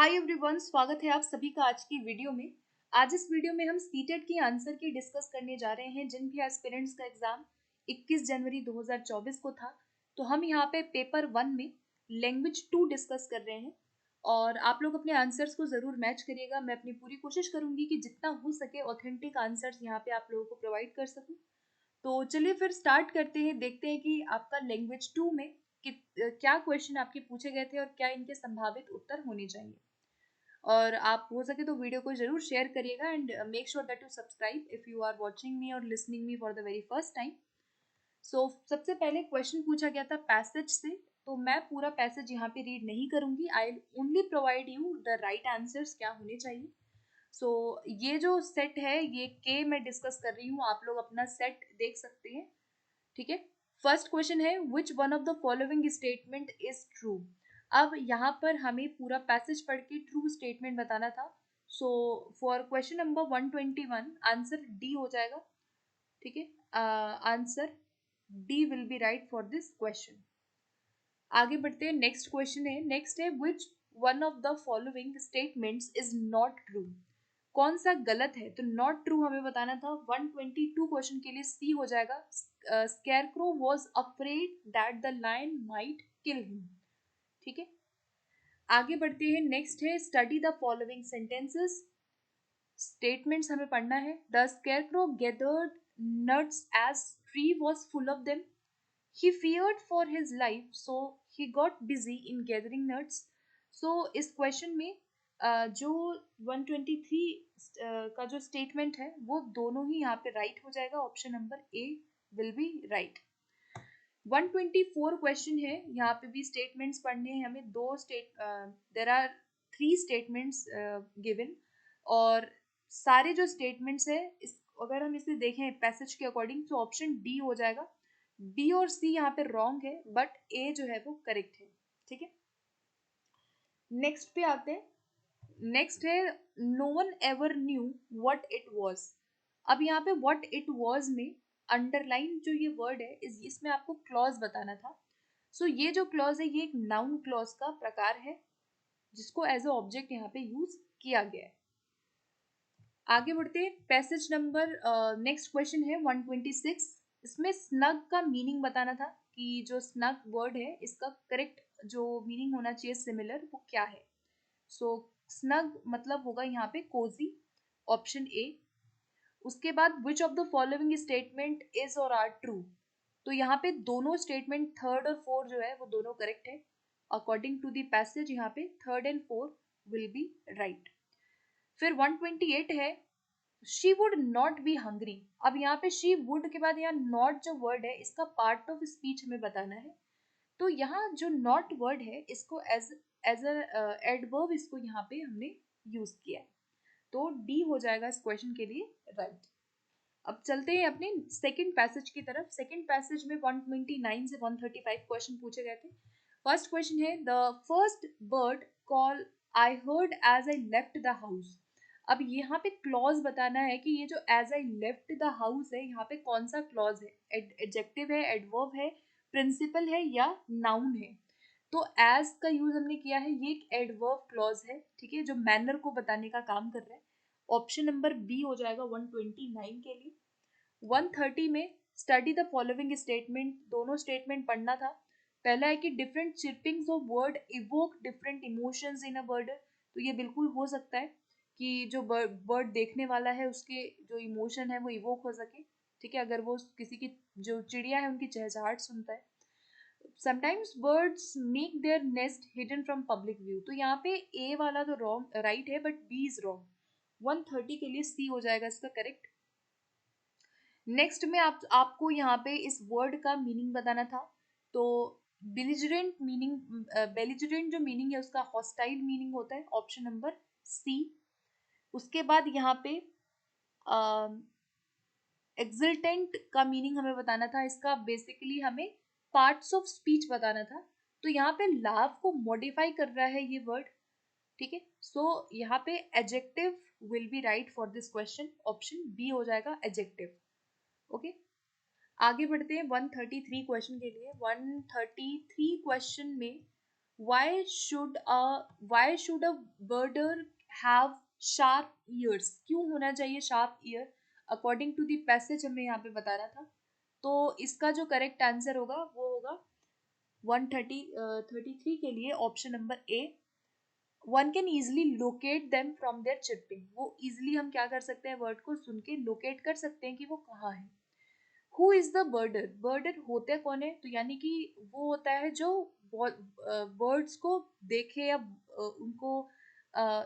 Hi everyone, स्वागत है आप सभी का आज की वीडियो में। आज इस वीडियो में हम सीटेट की आंसर की डिस्कस करने जा रहे हैं। जिन भी एस्पिरेंट्स का एग्जाम 21 जनवरी 2024 को था, तो हम यहाँ पे पेपर 1 में लैंग्वेज 2 डिस्कस कर रहे हैं और आप लोग अपने आंसर्स को ज़रूर मैच करिएगा। मैं अपनी पूरी कोशिश करूँगी कि जितना हो सके ऑथेंटिक आंसर्स यहाँ पे आप लोगों को प्रोवाइड कर सकूँ। तो चलिए फिर स्टार्ट करते हैं, देखते हैं कि आपका लैंग्वेज 2 में क्या क्वेश्चन आपके पूछे गए थे और क्या इनके संभावित उत्तर होने चाहिए। और आप हो सके तो वीडियो को जरूर शेयर करिएगा and make sure that you subscribe if you are watching me और listening me for the very first time. So सबसे पहले क्वेश्चन पूछा गया था पैसेज से, तो मैं पूरा पैसेज यहाँ पे रीड नहीं करूंगी। I will only provide you the right answers क्या होने चाहिए। सो ये जो सेट है ये के मैं डिस्कस कर रही हूँ, आप लोग अपना सेट देख सकते हैं। ठीक है, फर्स्ट क्वेश्चन है which one of the following statement is true. अब यहाँ पर हमें पूरा पैसेज पढ़ के ट्रू स्टेटमेंट बताना था। So for question number 121 answer D हो जाएगा। ठीक है, answer D will be right for this question. आगे बढ़ते हैं, नेक्स्ट है which one of the following statements is not true. कौन सा गलत है, तो नॉट ट्रू हमें बताना था। 122 क्वेश्चन के लिए सी हो जाएगा। Scarecrow was afraid that the lion might kill him. ठीक है, आगे बढ़ते हैं, नेक्स्ट है study the following sentences. Statements हमें पढ़ना है। The scarecrow gathered nuts as tree was full of them. He feared for his life, so he got busy in gathering nuts. So इस क्वेश्चन में जो 123 का जो स्टेटमेंट है वो दोनों ही यहाँ पे राइट हो जाएगा। Option number A will be right. 124 question है, यहाँ पे भी स्टेटमेंट्स पढ़ने हैं हमें। देर आर 3 स्टेटमेंट्स गिवन और सारे जो स्टेटमेंट्स है इस अगर हम इसे देखें पैसेज के अकॉर्डिंग तो ऑप्शन डी हो जाएगा। बी और सी यहाँ पे रॉन्ग है बट ए जो है वो करेक्ट है। ठीक है, नेक्स्ट पे आते हैं। नेक्स्ट है no one ever knew what it was. अब यहाँ पे व्हाट इट वाज में अंडरलाइन जो ये वर्ड है इसमें आपको क्लॉज बताना था। सो ये जो क्लॉज है ये एक नाउन क्लॉज का प्रकार है जिसको एज अ ऑब्जेक्ट यहाँ पे यूज किया गया है। आगे बढ़ते हैं, पैसेज नंबर नेक्स्ट क्वेश्चन है 126। इसमें स्नग का मीनिंग बताना था कि जो स्नग वर्ड है इसका करेक्ट जो मीनिंग होना चाहिए सिमिलर वो क्या है। सो स्नग मतलब होगा यहाँ पे कोजी, ऑप्शन ए। उसके बाद which of the following statement is और आर ट्रू। तो यहाँ पे दोनों स्टेटमेंट थर्ड और फोर्थ जो है वो दोनों करेक्ट है। अकॉर्डिंग टू द पैसेज यहाँ पे third and fourth will be right. फिर 128 है she would not be hungry. अब यहाँ पे शी वुड के बाद यहाँ नॉट जो वर्ड है इसका पार्ट ऑफ स्पीच हमें बताना है। तो यहाँ जो नॉट वर्ड है इसको एज एज एडवर्ब इसको यहाँ पे हमने यूज किया है। तो डी हो जाएगा इस क्वेश्चन के लिए राइट। अब चलते हैं अपने सेकंड पैसेज की तरफ। सेकंड पैसेज में 129 से 135 क्वेश्चन पूछे गए थे। फर्स्ट क्वेश्चन है the first bird call I heard as I left the house. अब यहाँ पे क्लॉज बताना है कि ये जो as I left the house है यहाँ पे कौन सा क्लॉज है, एडजेक्टिव है, एडवर्ब है, प्रिंसिपल है या नाउन है। तो एज का यूज हमने किया है, ये एक एडवर्ब क्लॉज है। ठीक है, जो मैनर को बताने का काम कर रहा है। ऑप्शन नंबर बी हो जाएगा 129 के लिए। 130 में स्टडी द फॉलोइंग स्टेटमेंट, दोनों स्टेटमेंट पढ़ना था। पहला है कि different chirpings of word evoke different emotions in a bird. तो ये बिल्कुल हो सकता है कि जो बर्ड देखने वाला है उसके जो इमोशन है वो इवोक हो सके। ठीक है, अगर वो किसी की जो चिड़िया है उनकी चहचहाट सुनता है। Sometimes birds make their nest hidden from public view. तो यहाँ पे ए वाला तो रॉन्ग राइट है बट बी इज रॉन्ग। 130 के लिए सी हो जाएगा इसका करेक्ट। नेक्स्ट में आपको यहाँ पे इस वर्ड का मीनिंग बताना था। तो बेलिजरेंट मीनिंग, बेलिजरेंट जो मीनिंग है उसका हॉस्टाइल मीनिंग होता है, ऑप्शन नंबर सी। उसके बाद यहाँ पे एक्सिल्टेंट का मीनिंग हमें बताना था। इसका बेसिकली हमें पार्ट्स ऑफ स्पीच बताना था। तो यहाँ पे लाव को मॉडिफाई कर रहा है ये वर्ड। ठीक है, सो यहाँ पे adjective will be right for this question. Option B हो जाएगा एडजेक्टिव। ओके, आगे बढ़ते हैं 133 क्वेश्चन के लिए। 133 क्वेश्चन में why should a birder have sharp ears, क्यों होना चाहिए sharp ear, according to the passage हमें यहाँ पे बताना था। तो इसका जो करेक्ट आंसर होगा वो होगा 133 के लिए option number A. One can easily locate them from their chipping, वो इजिली हम क्या कर सकते हैं, वर्ड को सुन के लोकेट कर सकते हैं कि वो कहाँ है। Who is the border, border होते कौन है, तो यानी कि वो होता है जो बर्ड्स को देखे या उनको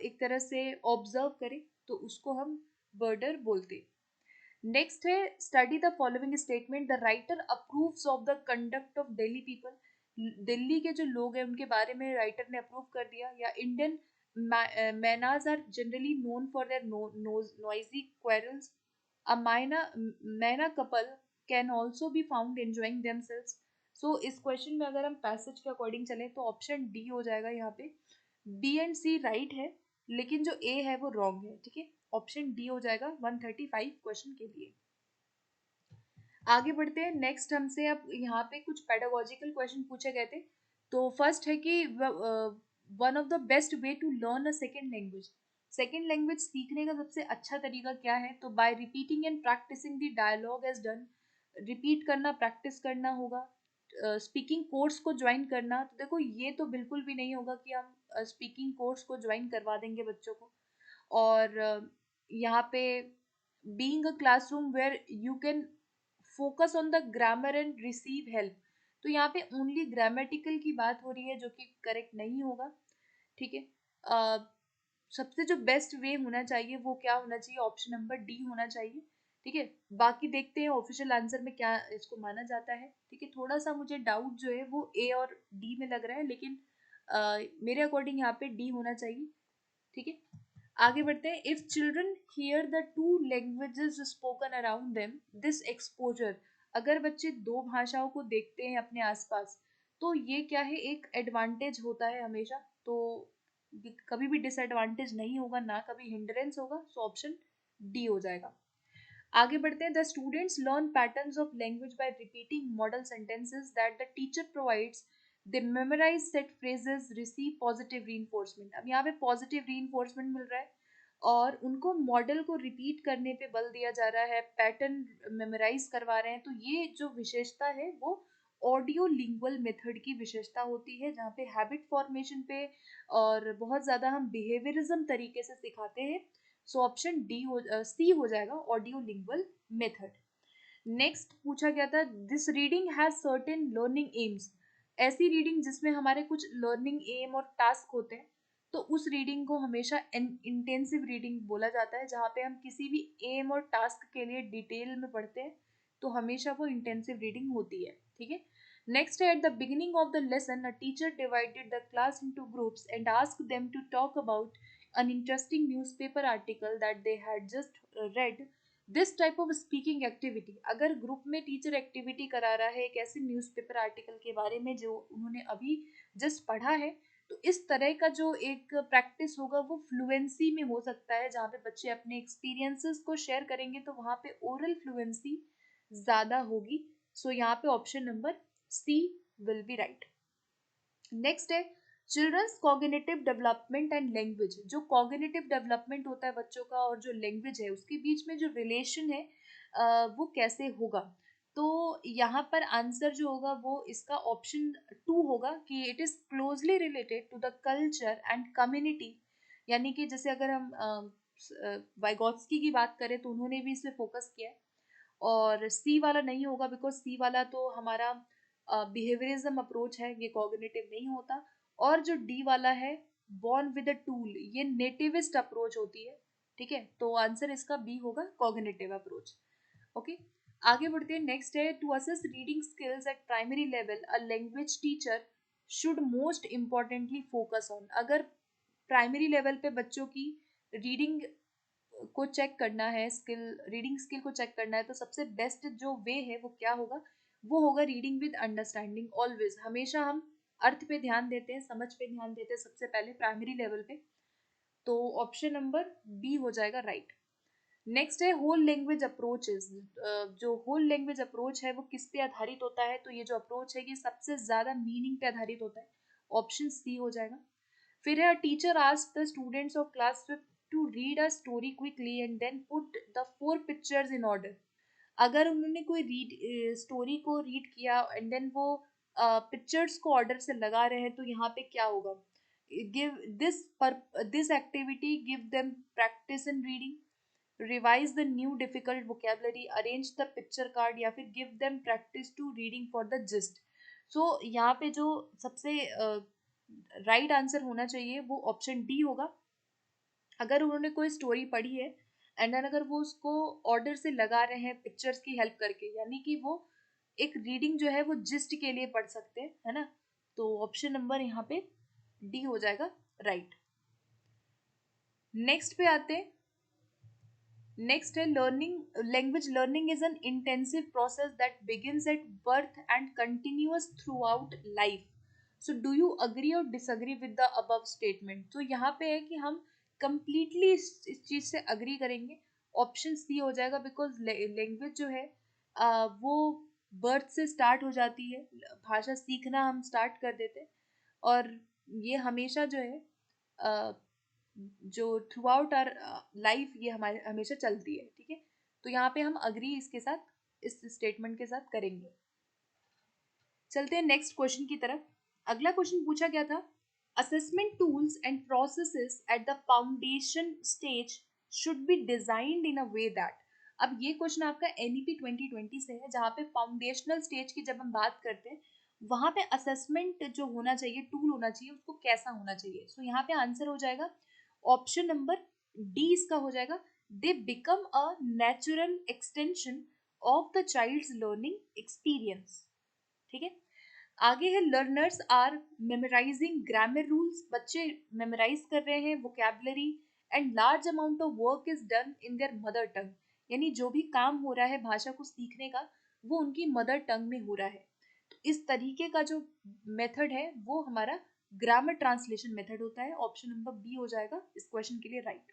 एक तरह से ऑब्जर्व करे, तो उसको हम बर्डर बोलते हैं। नेक्स्ट है study the following statement, the writer approves of the conduct of Delhi people, Delhi के जो लोग हैं उनके बारे में राइटर ने अप्रूव कर दिया। या Indian mynas are generally known for their noisy quarrels, a myna couple can also be found enjoying themselves. So इस क्वेश्चन में अगर हम पैसेज के अकॉर्डिंग चले तो ऑप्शन डी हो जाएगा यहाँ पे, बी एंड सी राइट है, लेकिन जो ए है वो रॉन्ग है, ठीक है। ऑप्शन डी हो जाएगा 135 क्वेश्चन के लिए। आगे बढ़ते हैं, नेक्स्ट हमसे अब यहाँ पे कुछ पेडागोजिकल क्वेश्चन पूछे गए थे। तो फर्स्ट है कि one of the best way to learn a second language, second language सीखने का सबसे अच्छा तरीका क्या है, तो by repeating and practising the dialogue as done, repeat करना, प्रैक्टिस करना होगा, स्पीकिंग कोर्स को ज्वाइन करना। तो देखो ये तो बिल्कुल भी नहीं होगा कि हम स्पीकिंग कोर्स को ज्वाइन करवा देंगे बच्चों को। और यहाँ पे being a classroom where you can focus on the grammar and receive help, तो यहाँ पे ओनली ग्रामेटिकल की बात हो रही है जो कि करेक्ट नहीं होगा, ठीक है। सबसे जो बेस्ट वे होना चाहिए वो क्या होना चाहिए, ऑप्शन नंबर डी होना चाहिए, ठीक है। बाकी देखते हैं ऑफिशियल आंसर में क्या इसको माना जाता है, ठीक है। थोड़ा सा मुझे डाउट जो है वो ए और डी में लग रहा है, लेकिन मेरे अकॉर्डिंग यहाँ पे डी होना चाहिए, ठीक है। आगे बढ़ते हैं, if children here the two languages spoken around them this exposure, अगर बच्चे दो भाषाओं को देखते हैं अपने आसपास, तो ये क्या है, एक एडवांटेज होता है हमेशा, तो कभी भी डिसएडवांटेज नहीं होगा, ना कभी हिंड्रेंस होगा। सो ऑप्शन डी हो जाएगा। आगे बढ़ते हैं, the students learn patterns of language by repeating model sentences that the teacher provides, they memorise set phrases, receive positive reinforcement. अब यहाँ पे पॉजिटिव रीइंफोर्समेंट मिल रहा है और उनको मॉडल को रिपीट करने पे बल दिया जा रहा है, पैटर्न मेमोराइज करवा रहे हैं, तो ये जो विशेषता है वो ऑडियो लिंगुअल मेथड की विशेषता होती है, जहाँ पे हैबिट फॉर्मेशन पे और बहुत ज़्यादा हम बिहेवियरिज्म तरीके से सिखाते हैं। सो ऑप्शन डी हो सी हो जाएगा, ऑडियो लिंगुअल मेथड। नेक्स्ट पूछा गया था, this reading has certain learning AIIMS, ऐसी रीडिंग जिसमें हमारे कुछ लर्निंग एम और टास्क होते हैं, तो उस रीडिंग को हमेशा इंटेंसिव रीडिंग बोला जाता है, जहाँ पे हम किसी भी एम और टास्क के लिए डिटेल में पढ़ते हैं, तो हमेशा वो इंटेंसिव रीडिंग होती है, ठीक है। नेक्स्ट है, at the beginning of the lesson a teacher divided the class into groups and asked them to talk about an interesting newspaper article that they had just read. This type of speaking activity, अगर group में teacher activity करा रहा है एक ऐसे newspaper article के बारे में जो उन्होंने अभी जस्ट पढ़ा है, तो इस तरह का जो एक प्रैक्टिस होगा वो फ्लुएंसी में हो सकता है, जहाँ पे बच्चे अपने एक्सपीरियंसेस को शेयर करेंगे, तो वहाँ पे ओरल फ्लुएंसी ज़्यादा होगी। सो यहाँ पे option number C will be right. Next है, children's cognitive development and language, जो कॉग्निटिव डेवलपमेंट होता है बच्चों का और जो लैंग्वेज है उसके बीच में जो रिलेशन है वो कैसे होगा, तो यहाँ पर आंसर जो होगा वो इसका ऑप्शन टू होगा कि it is closely related to the culture and community. यानी कि जैसे अगर हम वाइगॉत्स्की की बात करें तो उन्होंने भी इस पे फोकस किया है, और सी वाला नहीं होगा बिकॉज सी वाला तो हमारा बिहेवियरिज्म अप्रोच है, ये कॉग्निटिव नहीं होता। और जो डी वाला है, बॉर्न विद अ टूल, ये नेटिविस्ट अप्रोच होती है, ठीक है। तो आंसर इसका बी होगा, कॉग्निटिव अप्रोच। ओके, आगे बढ़ते हैं, नेक्स्ट है, to assess reading skills at primary level a language teacher should most importantly focus on, अगर प्राइमरी लेवल पे बच्चों की रीडिंग को चेक करना है, स्किल, रीडिंग स्किल को चेक करना है, तो सबसे बेस्ट जो वे है वो क्या होगा, वो होगा रीडिंग विद अंडरस्टैंडिंग। ऑलवेज हमेशा हम अर्थ पे ध्यान देते हैं, समझ पे ध्यान देते हैं सबसे पहले प्राइमरी लेवल पे, तो ऑप्शन नंबर बी हो जाएगा राइट। नेक्स्ट है, होल लैंग्वेज अप्रोचेस, जो होल लैंग्वेज अप्रोच है वो किस पे आधारित होता है, तो ये जो अप्रोच है ये सबसे ज़्यादा मीनिंग पे आधारित होता है, ऑप्शन सी हो जाएगा। फिर है teacher asked the students of class 5 to read a story quickly and then put the 4 pictures in order. अगर उन्होंने कोई स्टोरी को रीड किया एंड देन वो पिक्चर्स को ऑर्डर से लगा रहे हैं तो यहाँ पे क्या होगा? Give this activity give them practice in reading, revise the new difficult vocabulary, arrange the picture card, या फिर give them practice to reading for the gist. So यहाँ पे जो सबसे राइट आंसर होना चाहिए वो ऑप्शन डी होगा। अगर उन्होंने कोई स्टोरी पढ़ी है एंड देन अगर वो उसको ऑर्डर से लगा रहे हैं पिक्चर्स की हेल्प करके, यानी कि वो एक रीडिंग जो है वो जिस्ट के लिए पढ़ सकते हैं, है ना। तो ऑप्शन नंबर यहाँ पे डी हो जाएगा राइट। नेक्स्ट पे आते हैं। नेक्स्ट है learning language learning is an intensive process that begins at birth and continuous throughout life. So do you agree और disagree with the above statement? तो यहाँ पे है कि हम कंप्लीटली इस चीज से अग्री करेंगे। ऑप्शन सी हो जाएगा बिकॉज लैंग्वेज जो है वो बर्थ से स्टार्ट हो जाती है, भाषा सीखना हम स्टार्ट कर देते हैं और ये हमेशा जो है जो थ्रू आउट आर लाइफ ये हमारे हमेशा चलती है, ठीक है। तो यहाँ पे हम अग्री इसके साथ, इस स्टेटमेंट के साथ करेंगे। चलते हैं नेक्स्ट क्वेश्चन की तरफ। अगला क्वेश्चन पूछा गया था assessment tools and processes at the foundation stage should be designed in a way that. अब ये क्वेश्चन आपका एनईपी 2020 से है, जहाँ पे फाउंडेशनल स्टेज की जब हम बात करते हैं वहां पे असेसमेंट जो होना चाहिए, टूल होना चाहिए, उसको कैसा होना चाहिए। सो यहाँ पे आंसर हो जाएगा ऑप्शन नंबर डी इसका हो जाएगा। They become a natural extension of the child's learning experience, ठीक है। आगे है learners are memorising grammar rules, बच्चे मेमोराइज कर रहे हैं vocabulary and large amount of work is done in their mother tongue, यानी जो भी काम हो रहा है भाषा को सीखने का वो उनकी मदर टंग में हो रहा है। तो इस तरीके का जो मेथड है वो हमारा ग्रामर ट्रांसलेशन मेथड होता है। ऑप्शन नंबर बी हो जाएगा इस क्वेश्चन के लिए राइट।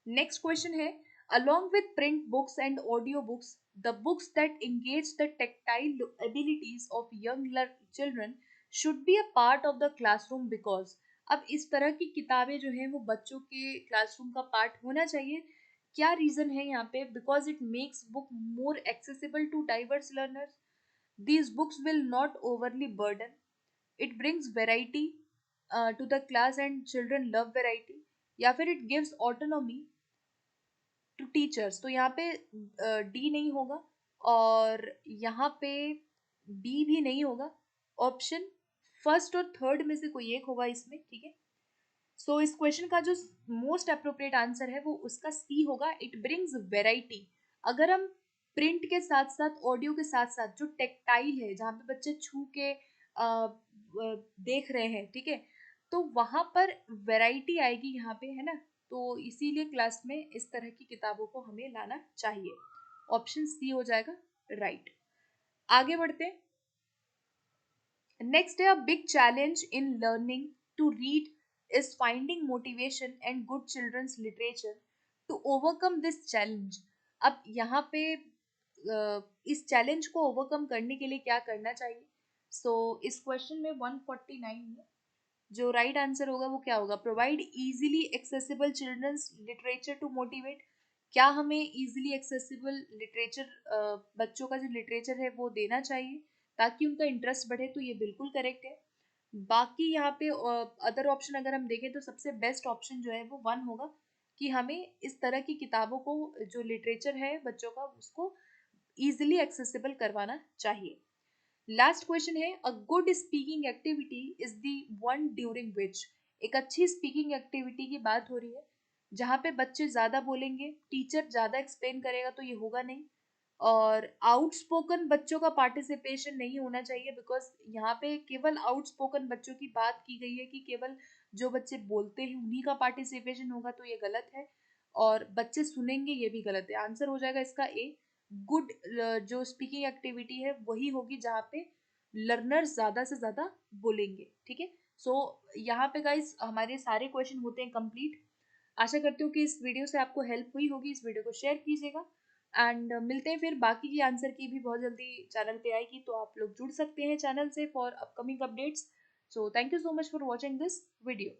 नेक्स्ट क्वेश्चन है along with print books and audio books, the books that engage the tactile abilities of young children should be a part of the classroom because। अब इस तरह की किताबें जो हैं वो बच्चों के क्लासरूम का पार्ट होना चाहिए। क्या रीजन है यहाँ पे? Because it makes book more accessible to diverse learners, these books will not overly burden, it brings variety to the class and children love variety, या फिर it gives autonomy to teachers. तो यहाँ पे D नहीं होगा और यहाँ पे बी भी नहीं होगा। ऑप्शन फर्स्ट और थर्ड में से कोई एक होगा इसमें, ठीक है। सो इस क्वेश्चन का जो मोस्ट अप्रोप्रिएट आंसर है वो उसका सी होगा, इट ब्रिंग्स वेराइटी। अगर हम प्रिंट के साथ साथ ऑडियो के साथ साथ जो टेक्टाइल है जहाँ पे बच्चे छू के देख रहे हैं, ठीक है, तो वहां पर वैरायटी आएगी यहाँ पे, है ना। तो इसीलिए क्लास में इस तरह की किताबों को हमें लाना चाहिए। ऑप्शन सी हो जाएगा राइट। आगे बढ़ते हैं। नेक्स्ट है a big challenge in learning to read is finding motivation and good children's literature to overcome this challenge. अब यहाँ पे इस चैलेंज को ओवरकम करने के लिए क्या करना चाहिए? इस क्वेश्चन में 149 में जो राइट आंसर होगा वो क्या होगा? Provide easily accessible children's literature to motivate. क्या हमें इजीली एक्सेसिबल लिटरेचर, बच्चों का जो लिटरेचर है वो देना चाहिए ताकि उनका इंटरेस्ट बढ़े? तो ये बिल्कुल करेक्ट है। बाकी यहाँ पे अदर ऑप्शन अगर हम देखें तो सबसे बेस्ट ऑप्शन जो है वो वन होगा कि हमें इस तरह की किताबों को, जो लिटरेचर है बच्चों का, उसको इजीली एक्सेसिबल करवाना चाहिए। लास्ट क्वेश्चन है a good speaking activity is the one during which. एक अच्छी स्पीकिंग एक्टिविटी की बात हो रही है जहाँ पे बच्चे ज्यादा बोलेंगे, टीचर ज्यादा एक्सप्लेन करेगा तो ये होगा नहीं, और आउटस्पोकन बच्चों का पार्टिसिपेशन नहीं होना चाहिए बिकॉज यहाँ पे केवल आउटस्पोकन बच्चों की बात की गई है कि केवल जो बच्चे बोलते हैं उन्हीं का पार्टिसिपेशन होगा, तो ये गलत है। और बच्चे सुनेंगे ये भी गलत है। आंसर हो जाएगा इसका ए। गुड जो स्पीकिंग एक्टिविटी है वही होगी जहाँ पे लर्नर्स ज्यादा से ज्यादा बोलेंगे, ठीक है। सो यहाँ पे गाइस हमारे सारे क्वेश्चन होते हैं कंप्लीट। आशा करती हूँ कि इस वीडियो से आपको हेल्प हुई होगी। इस वीडियो को शेयर कीजिएगा एंड मिलते हैं फिर। बाकी की आंसर की भी बहुत जल्दी चैनल पे आएगी, तो आप लोग जुड़ सकते हैं चैनल से for upcoming updates. So thank you so much for watching this video.